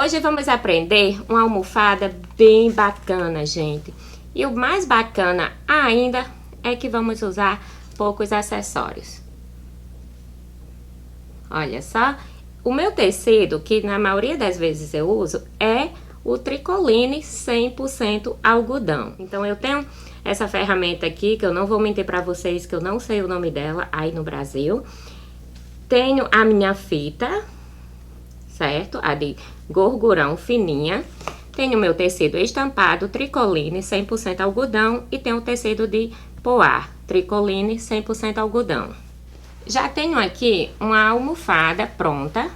Hoje vamos aprender uma almofada bem bacana, gente. E o mais bacana ainda é que vamos usar poucos acessórios. Olha só, o meu tecido, que na maioria das vezes eu uso, é o Tricoline 100% algodão. Então eu tenho essa ferramenta aqui, que eu não vou mentir pra vocês que eu não sei o nome dela aí no Brasil. Tenho a minha fita, certo? A de gorgurão fininha. Tenho meu tecido estampado Tricoline 100% algodão e tenho o tecido de poá Tricoline 100% algodão. Já tenho aqui uma almofada pronta,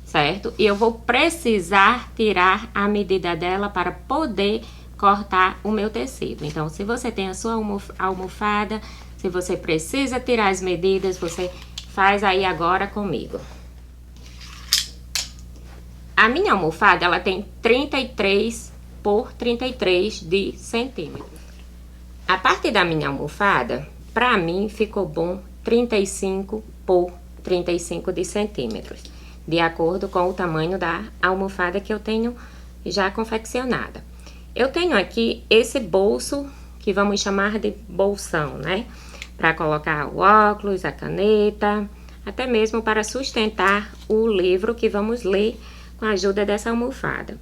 certo? E eu vou precisar tirar a medida dela para poder cortar o meu tecido. Então, se você tem a sua almofada, se você precisa tirar as medidas, você faz aí agora comigo. A minha almofada, ela tem 33 por 33 de centímetros. A parte da minha almofada, pra mim, ficou bom 35 por 35 de centímetros, de acordo com o tamanho da almofada que eu tenho já confeccionada. Eu tenho aqui esse bolso, que vamos chamar de bolsão, né? Para colocar o óculos, a caneta, até mesmo para sustentar o livro que vamos ler com a ajuda dessa almofada.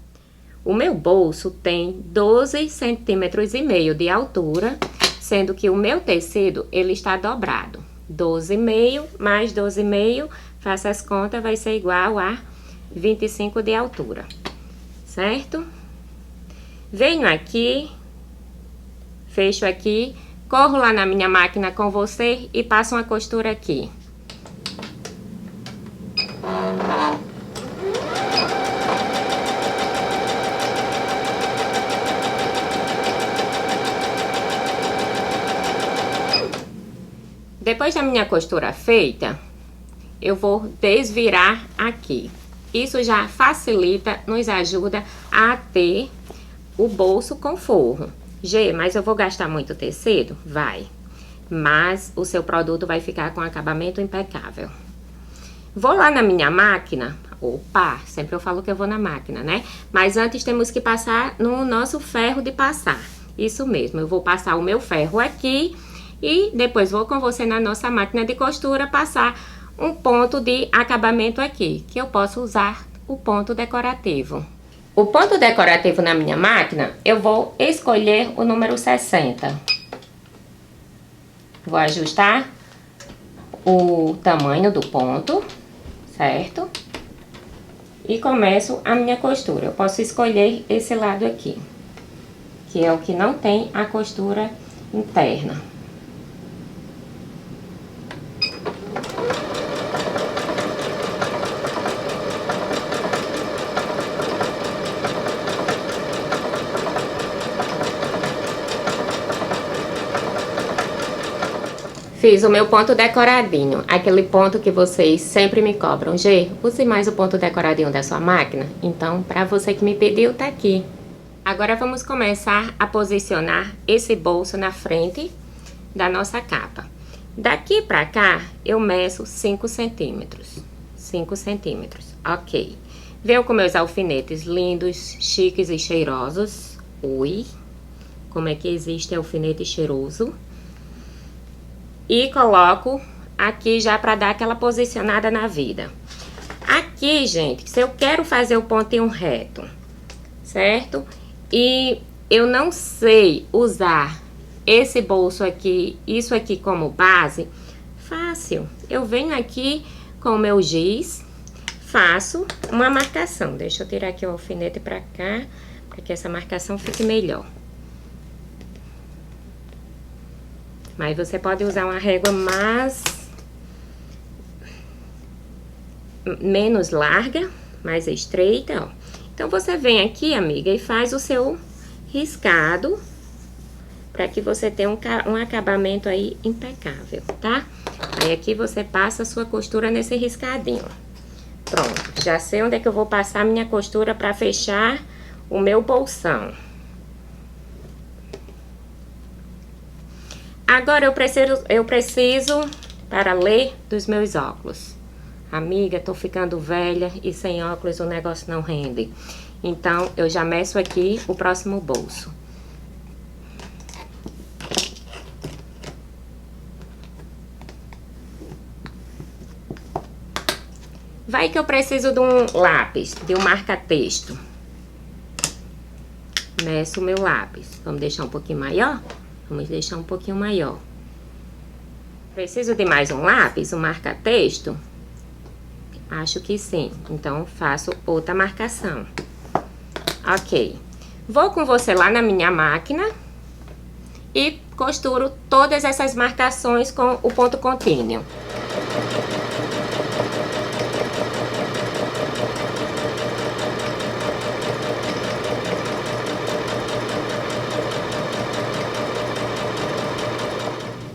O meu bolso tem 12 centímetros e meio de altura, sendo que o meu tecido, ele está dobrado. 12,5 mais 12,5, faça as contas, vai ser igual a 25 de altura, certo? Venho aqui, fecho aqui, corro lá na minha máquina com você e passo uma costura aqui. Depois da minha costura feita, eu vou desvirar aqui. Isso já facilita, nos ajuda a ter o bolso com forro. Gê, mas eu vou gastar muito tecido? Vai. Mas o seu produto vai ficar com acabamento impecável. Vou lá na minha máquina. Opa, sempre eu falo que eu vou na máquina, né? Mas antes temos que passar no nosso ferro de passar. Isso mesmo, eu vou passar o meu ferro aqui e depois vou com você na nossa máquina de costura passar um ponto de acabamento aqui, que eu posso usar o ponto decorativo. O ponto decorativo na minha máquina, eu vou escolher o número 60. Vou ajustar o tamanho do ponto, certo? E começo a minha costura. Eu posso escolher esse lado aqui, que é o que não tem a costura interna. Fiz o meu ponto decoradinho, aquele ponto que vocês sempre me cobram. Gê, use mais o ponto decoradinho da sua máquina? Então, pra você que me pediu, tá aqui. Agora vamos começar a posicionar esse bolso na frente da nossa capa. Daqui pra cá, eu meço 5 centímetros. 5 centímetros, ok. Venho com meus alfinetes lindos, chiques e cheirosos. Ui, como é que existe alfinete cheiroso? E coloco aqui já para dar aquela posicionada na vida. Aqui, gente, se eu quero fazer o pontinho reto, certo? E eu não sei usar esse bolso aqui, isso aqui como base, fácil. Eu venho aqui com o meu giz, faço uma marcação. Deixa eu tirar aqui o alfinete para cá, para que essa marcação fique melhor. Mas você pode usar uma régua menos larga, mais estreita, ó. Então, você vem aqui, amiga, e faz o seu riscado, para que você tenha um acabamento aí impecável, tá? Aí, aqui você passa a sua costura nesse riscadinho. Pronto, já sei onde é que eu vou passar a minha costura para fechar o meu bolsão. Agora, eu preciso para ler dos meus óculos. Amiga, tô ficando velha e sem óculos o negócio não rende. Então, eu já meço aqui o próximo bolso. Vai que eu preciso de um lápis, de um marca-texto. Meço o meu lápis. Vamos deixar um pouquinho maior? Vamos deixar um pouquinho maior. Preciso de mais um lápis, um marca-texto? Acho que sim. Então, faço outra marcação. Ok. Vou com você lá na minha máquina e costuro todas essas marcações com o ponto contínuo.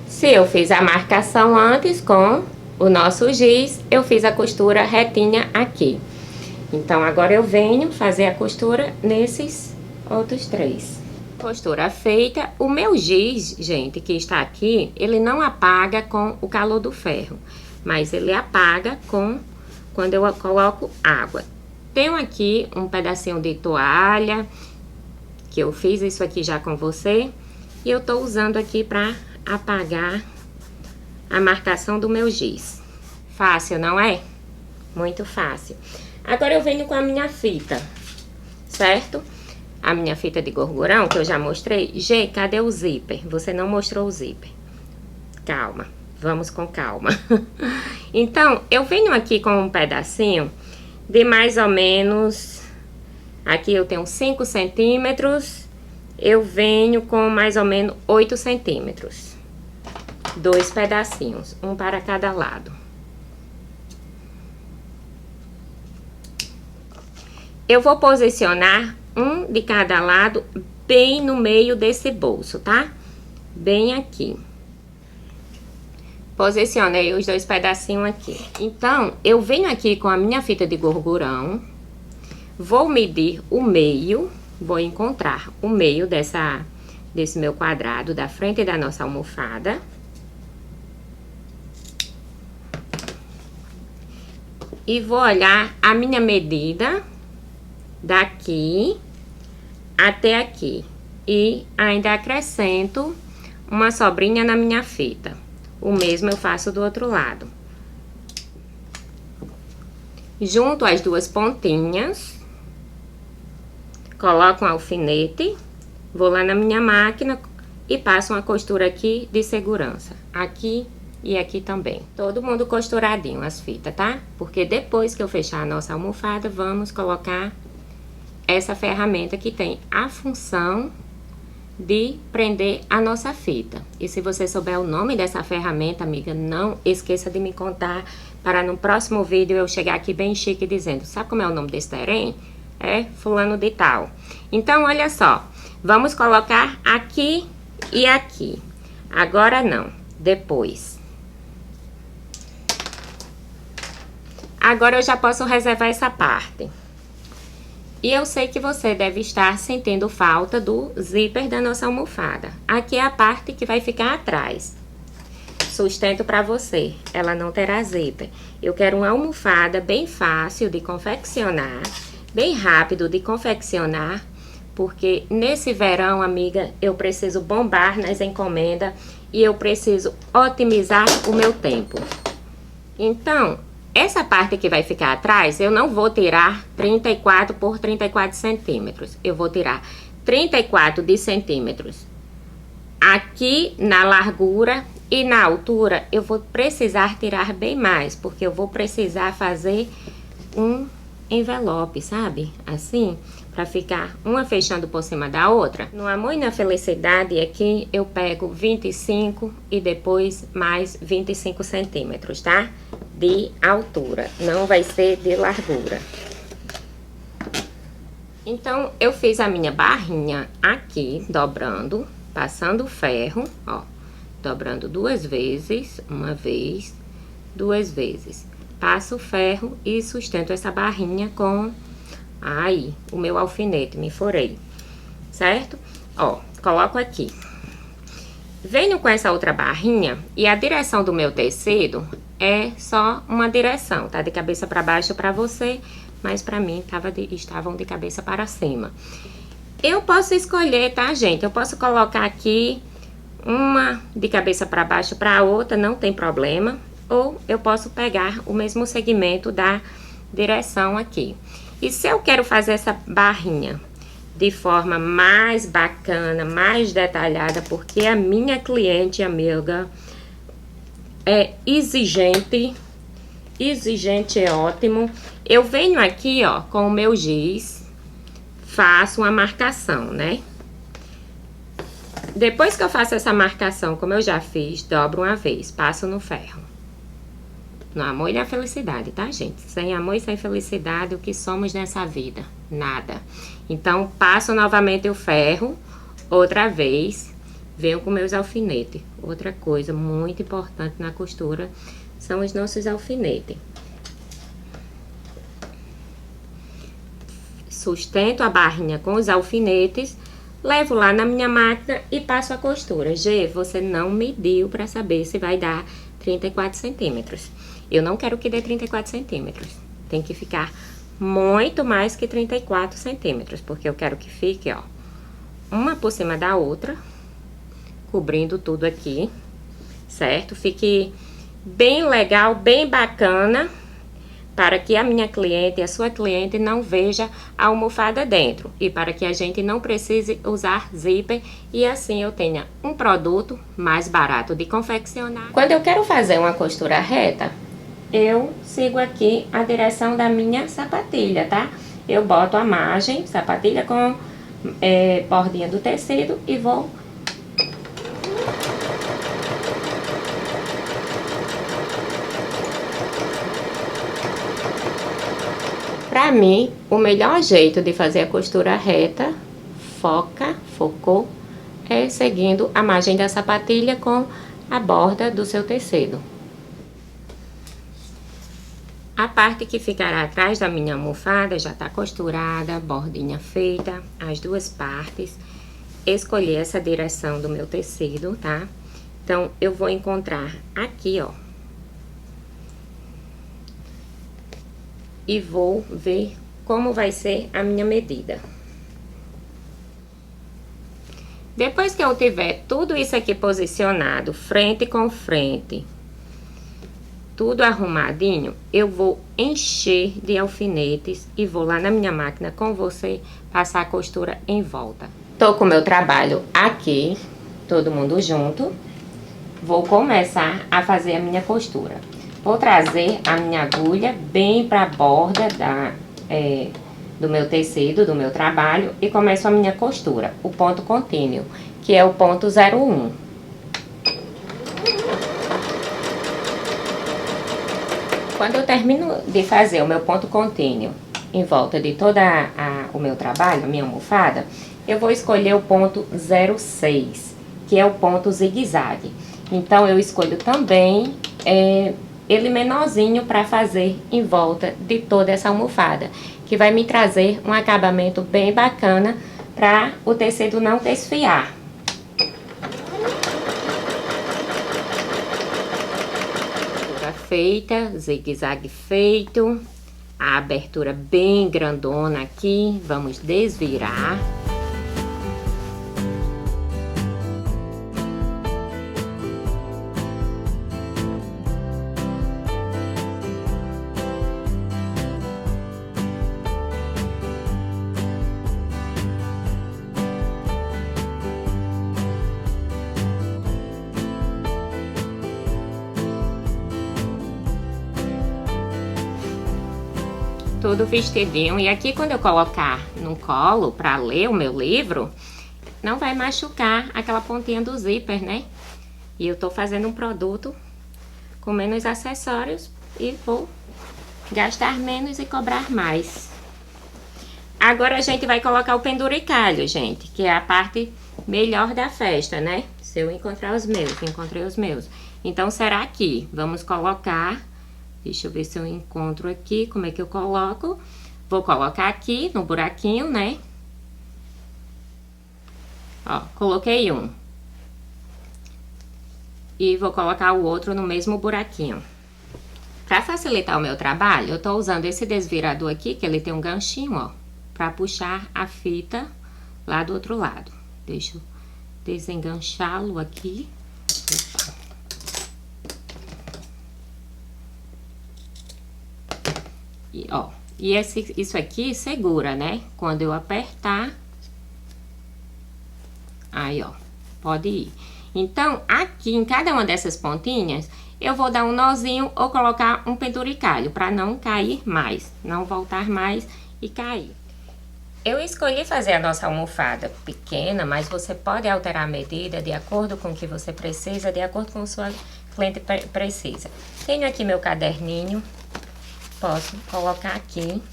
Se eu fiz a marcação antes com o nosso giz, eu fiz a costura retinha aqui. Então, agora eu venho fazer a costura nesses outros 3. Costura feita. O meu giz, gente, que está aqui, ele não apaga com o calor do ferro, mas ele apaga quando eu coloco água. Tenho aqui um pedacinho de toalha, que eu fiz isso aqui já com você, e eu tô usando aqui para apagar a marcação do meu giz. Fácil, não é? Muito fácil. Agora eu venho com a minha fita, certo? A minha fita de gorgurão, que eu já mostrei. Gê, cadê o zíper? Você não mostrou o zíper. Calma, vamos com calma. Então, eu venho aqui com um pedacinho de mais ou menos... Aqui eu tenho 5 centímetros. Eu venho com mais ou menos 8 centímetros. 2 pedacinhos, um para cada lado. Eu vou posicionar um de cada lado bem no meio desse bolso, tá? Bem aqui. Posicionei os 2 pedacinhos aqui. Então, eu venho aqui com a minha fita de gorgurão, vou medir o meio, vou encontrar o meio desse meu quadrado da frente da nossa almofada. E vou olhar a minha medida daqui até aqui. E ainda acrescento uma sobrinha na minha fita. O mesmo eu faço do outro lado. Junto as 2 pontinhas. Coloco um alfinete. Vou lá na minha máquina e passo uma costura aqui de segurança. Aqui e aqui também. Todo mundo costuradinho as fitas, tá? Porque depois que eu fechar a nossa almofada, vamos colocar essa ferramenta que tem a função de prender a nossa fita. E se você souber o nome dessa ferramenta, amiga, não esqueça de me contar para no próximo vídeo eu chegar aqui bem chique dizendo, sabe como é o nome desse trem? É fulano de tal. Então, olha só, vamos colocar aqui e aqui. Agora não, depois. Agora eu já posso reservar essa parte. E eu sei que você deve estar sentindo falta do zíper da nossa almofada. Aqui é a parte que vai ficar atrás. Sustento para você, ela não terá zíper. Eu quero uma almofada bem fácil de confeccionar, bem rápido de confeccionar, porque nesse verão, amiga, eu preciso bombar nas encomendas e eu preciso otimizar o meu tempo. Então, essa parte que vai ficar atrás, eu não vou tirar 34 por 34 centímetros. Eu vou tirar 34 de centímetros aqui na largura e na altura. Eu vou precisar tirar bem mais, porque eu vou precisar fazer um envelope, sabe? Assim, para ficar uma fechando por cima da outra. No Amor e na Felicidade aqui eu pego 25 e depois mais 25 centímetros, tá? De altura, não vai ser de largura. Então, eu fiz a minha barrinha aqui, dobrando, passando o ferro, ó, dobrando 2 vezes, uma vez, 2 vezes. Passo o ferro e sustento essa barrinha com, aí, o meu alfinete, me forei, certo? Ó, coloco aqui. Venho com essa outra barrinha e a direção do meu tecido é só uma direção, tá? De cabeça para baixo para você, mas para mim estavam de cabeça para cima. Eu posso escolher, tá, gente? Eu posso colocar aqui uma de cabeça para baixo para a outra, não tem problema. Ou eu posso pegar o mesmo segmento da direção aqui. E se eu quero fazer essa barrinha de forma mais bacana, mais detalhada, porque a minha cliente, amiga, é exigente é ótimo. Eu venho aqui, ó, com o meu giz, faço uma marcação, né? Depois que eu faço essa marcação, como eu já fiz, dobro uma vez, passo no ferro. No amor e na felicidade, tá, gente? Sem amor e sem felicidade, o que somos nessa vida? Nada. Então, passo novamente o ferro, outra vez, venho com meus alfinetes. Outra coisa muito importante na costura são os nossos alfinetes. Sustento a barrinha com os alfinetes, levo lá na minha máquina e passo a costura. Gê, você não mediu para saber se vai dar 34 centímetros. Eu não quero que dê 34 centímetros. Tem que ficar muito mais que 34 centímetros, porque eu quero que fique, ó, uma por cima da outra, cobrindo tudo aqui, certo? Fique bem legal, bem bacana, para que a minha cliente e a sua cliente não veja a almofada dentro. E para que a gente não precise usar zíper e assim eu tenha um produto mais barato de confeccionar. Quando eu quero fazer uma costura reta, eu sigo aqui a direção da minha sapatilha, tá? Eu boto a margem, sapatilha com bordinha do tecido e vou... Pra mim, o melhor jeito de fazer a costura reta, focou, é seguindo a margem da sapatilha com a borda do seu tecido. A parte que ficará atrás da minha almofada já tá costurada, bordinha feita, as duas partes. Escolhi essa direção do meu tecido, tá? Então, eu vou encontrar aqui, ó. E vou ver como vai ser a minha medida. Depois que eu tiver tudo isso aqui posicionado, frente com frente, tudo arrumadinho, eu vou encher de alfinetes e vou lá na minha máquina com você passar a costura em volta. Tô com o meu trabalho aqui, todo mundo junto. Vou começar a fazer a minha costura. Vou trazer a minha agulha bem para a borda do meu tecido, do meu trabalho, e começo a minha costura, o ponto contínuo, que é o ponto 01. Quando eu termino de fazer o meu ponto contínuo em volta de todo o meu trabalho, a minha almofada, eu vou escolher o ponto 06, que é o ponto zigue-zague. Então, eu escolho também ele menorzinho para fazer em volta de toda essa almofada, que vai me trazer um acabamento bem bacana para o tecido não desfiar. Feita, zigue-zague feito, a abertura bem grandona aqui, vamos desvirar. Tudo vestidinho. E aqui, quando eu colocar no colo para ler o meu livro, não vai machucar aquela pontinha do zíper, né? E eu tô fazendo um produto com menos acessórios e vou gastar menos e cobrar mais. Agora a gente vai colocar o penduricalho, gente, que é a parte melhor da festa, né? Se eu encontrar os meus, encontrei os meus. Então, será aqui. Vamos colocar... Deixa eu ver se eu encontro aqui, como é que eu coloco. Vou colocar aqui no buraquinho, né? Ó, coloquei um. E vou colocar o outro no mesmo buraquinho. Para facilitar o meu trabalho, eu tô usando esse desvirador aqui, que ele tem um ganchinho, ó, para puxar a fita lá do outro lado. Deixa eu desenganchá-lo aqui. Opa. E, ó, e isso aqui segura, né? Quando eu apertar, aí, ó, pode ir. Então, aqui em cada uma dessas pontinhas, eu vou dar um nozinho ou colocar um penduricalho, para não cair mais, não voltar mais e cair. Eu escolhi fazer a nossa almofada pequena, mas você pode alterar a medida de acordo com o que você precisa, de acordo com o que sua cliente precisa. Tenho aqui meu caderninho, posso colocar aqui,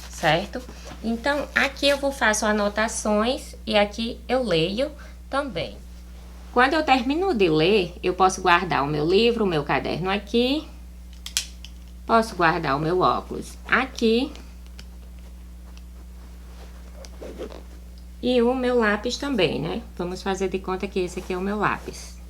certo? Então, aqui eu faço anotações e aqui eu leio também. Quando eu termino de ler, eu posso guardar o meu livro, o meu caderno aqui. Posso guardar o meu óculos aqui. E o meu lápis também, né? Vamos fazer de conta que esse aqui é o meu lápis.